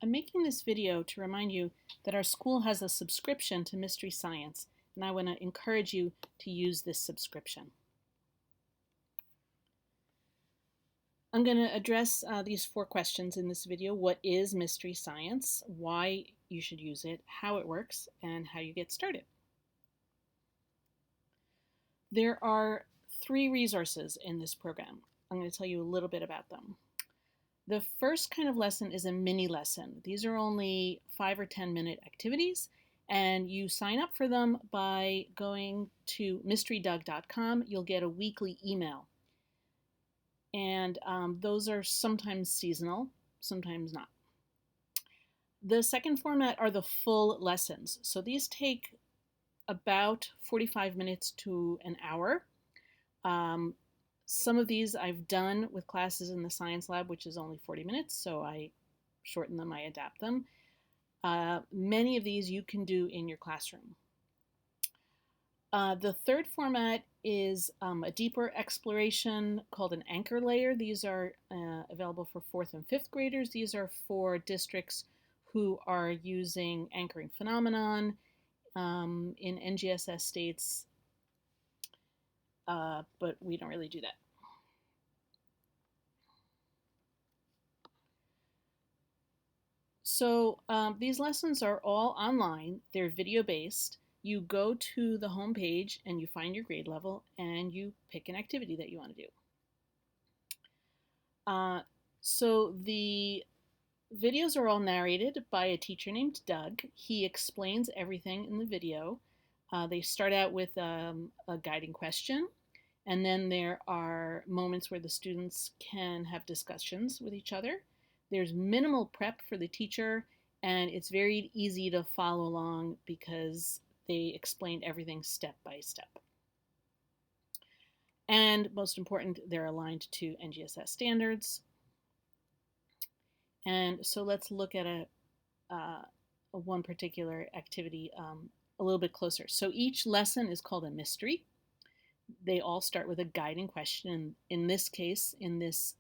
I'm making this video to remind you that our school has a subscription to Mystery Science, and I want to encourage you to use this subscription. I'm going to address these 4 questions in this video. What is Mystery Science? Why you should use it, how it works, and how you get started. There are 3 resources in this program. I'm going to tell you a little bit about them. The first kind of lesson is a mini lesson. These are only 5 or 10-minute activities, and you sign up for them by going to mysterydug.com. You'll get a weekly email. And those are sometimes seasonal, sometimes not. The second format are the full lessons. So these take about 45 minutes to an hour. Some of these I've done with classes in the science lab, which is only 40 minutes, so I shorten them, I adapt them. Many of these you can do in your classroom. The third format is a deeper exploration called an anchor layer. These are available for 4th and 5th graders. These are for districts who are using anchoring phenomenon in NGSS states, but we don't really do that. So these lessons are all online. They're video-based. You go to the home page and you find your grade level and you pick an activity that you want to do. So the videos are all narrated by a teacher named Doug. He explains everything in the video. They start out with a guiding question, and then there are moments where the students can have discussions with each other. There's minimal prep for the teacher, and it's very easy to follow along because they explain everything step by step. And most important, they're aligned to NGSS standards. And so let's look at one particular activity a little bit closer. So each lesson is called a mystery. They all start with a guiding question. In this case, in this,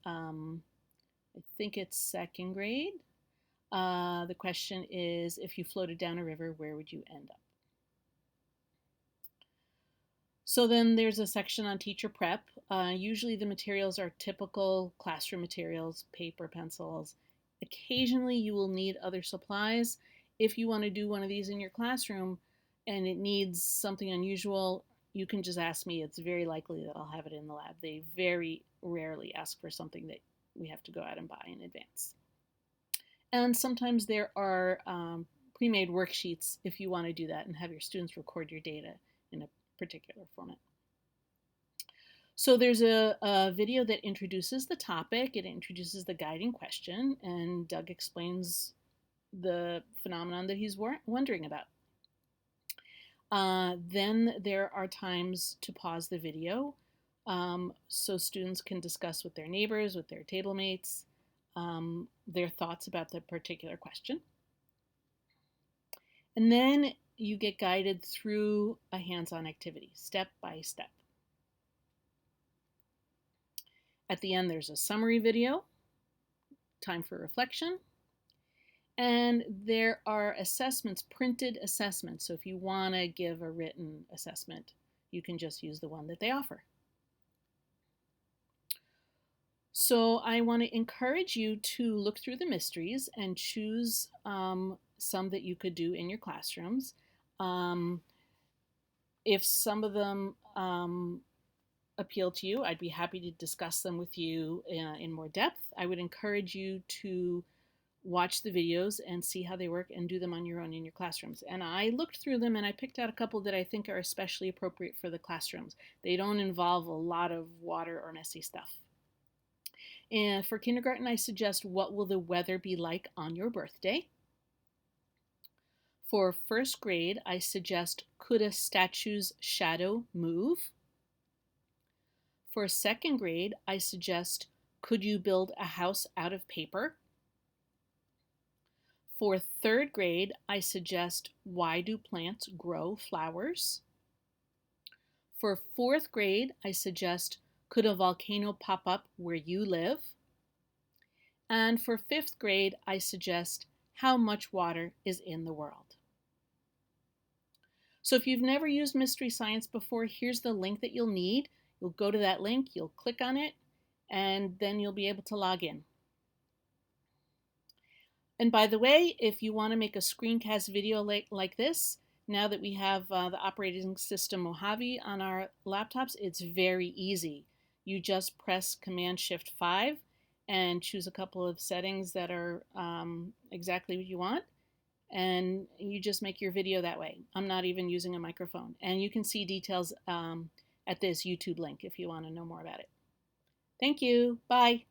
I think it's 2nd grade, the question is, if you floated down a river, where would you end up? So then there's a section on teacher prep. Usually the materials are typical classroom materials, paper, pencils. Occasionally you will need other supplies. If you want to do one of these in your classroom and it needs something unusual, you can just ask me. It's very likely that I'll have it in the lab. They very rarely ask for something that we have to go out and buy in advance. And sometimes there are pre-made worksheets if you want to do that and have your students record your data in a particular format. So there's a video that introduces the topic, it introduces the guiding question, and Doug explains the phenomenon that he's wondering about. Then there are times to pause the video so students can discuss with their neighbors, with their table mates, their thoughts about the particular question. And then you get guided through a hands-on activity, step by step. At the end, there's a summary video, time for reflection, and there are assessments, printed assessments. So if you want to give a written assessment, you can just use the one that they offer. So I want to encourage you to look through the mysteries and choose some that you could do in your classrooms. If some of them appeal to you, I'd be happy to discuss them with you in more depth. I would encourage you to watch the videos and see how they work and do them on your own in your classrooms. And I looked through them and I picked out a couple that I think are especially appropriate for the classrooms. They don't involve a lot of water or messy stuff. And for kindergarten, I suggest What Will the Weather Be Like on Your Birthday? For 1st grade, I suggest Could a Statue's Shadow Move? For 2nd grade, I suggest Could You Build a House Out of Paper? For 3rd grade, I suggest Why Do Plants Grow Flowers? For 4th grade, I suggest Could a Volcano Pop Up Where You Live? And for 5th grade, I suggest how much water is in the world. So if you've never used Mystery Science before, here's the link that you'll need. You'll go to that link, you'll click on it, and then you'll be able to log in. And by the way, if you want to make a screencast video like this, now that we have the operating system Mojave on our laptops, it's very easy. You just press Command-Shift-5 and choose a couple of settings that are exactly what you want, and you just make your video that way. I'm not even using a microphone. And you can see details at this YouTube link if you want to know more about it. Thank you. Bye.